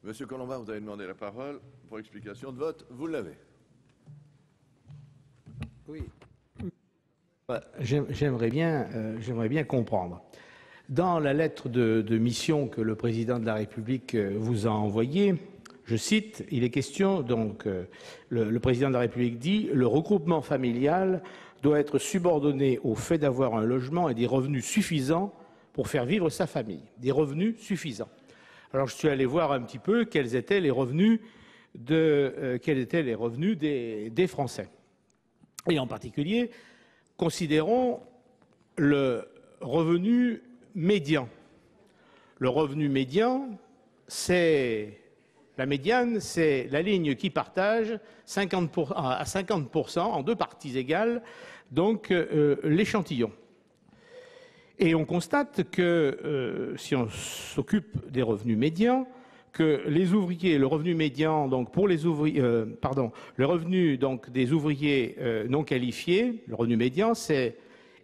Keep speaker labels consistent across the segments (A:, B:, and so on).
A: Monsieur Colombin, vous avez demandé la parole pour explication de vote. Vous l'avez.
B: Oui. J'aimerais bien comprendre. Dans la lettre de mission que le président de la République vous a envoyée, je cite, il est question, donc, le président de la République dit « Le regroupement familial doit être subordonné au fait d'avoir un logement et des revenus suffisants pour faire vivre sa famille. » Des revenus suffisants. Alors, je suis allé voir un petit peu quels étaient les revenus des Français. Et en particulier, considérons le revenu médian. Le revenu médian, la médiane, c'est la ligne qui partage à 50% en deux parties égales, donc l'échantillon. Et on constate que si on s'occupe des revenus médians, que les ouvriers, le revenu médian, donc pour les ouvriers, le revenu donc des ouvriers non qualifiés, le revenu médian, est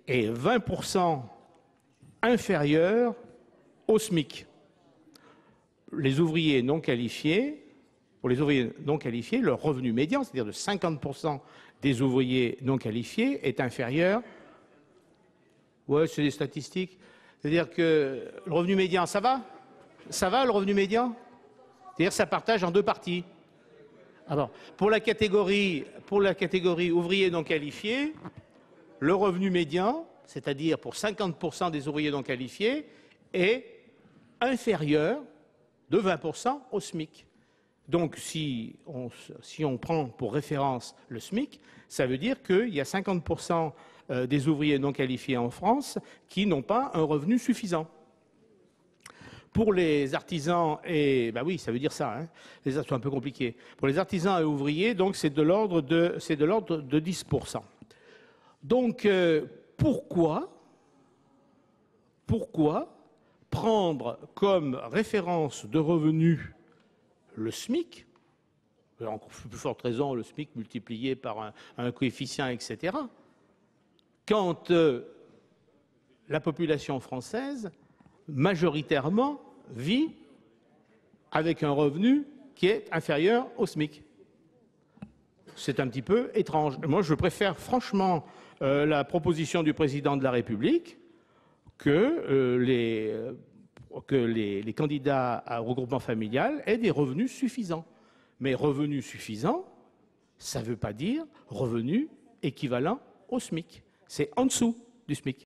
B: 20% inférieur au SMIC. Les ouvriers non qualifiés, pour les ouvriers non qualifiés, le revenu médian, c'est-à-dire de 50% des ouvriers non qualifiés, est inférieur. Ouais, c'est des statistiques. C'est-à-dire que le revenu médian, ça va? Ça va, le revenu médian? C'est-à-dire que ça partage en deux parties. Alors, pour la catégorie ouvriers non qualifiés, le revenu médian, c'est-à-dire pour 50% des ouvriers non qualifiés, est inférieur de 20% au SMIC. Donc, si on prend pour référence le SMIC, ça veut dire qu'il y a 50% des ouvriers non qualifiés en France qui n'ont pas un revenu suffisant. Pour les artisans et... Ben oui, ça veut dire ça, hein. Les artisans sont un peu compliqués. Pour les artisans et ouvriers, donc, c'est de l'ordre de 10%. Donc, pourquoi prendre comme référence de revenus le SMIC, en plus forte raison le SMIC multiplié par un coefficient, etc., quand la population française, majoritairement, vit avec un revenu qui est inférieur au SMIC. C'est un petit peu étrange. Moi, je préfère franchement la proposition du président de la République que les candidats au regroupement familial aient des revenus suffisants. Mais revenus suffisants, ça ne veut pas dire revenus équivalents au SMIC. C'est en dessous du SMIC.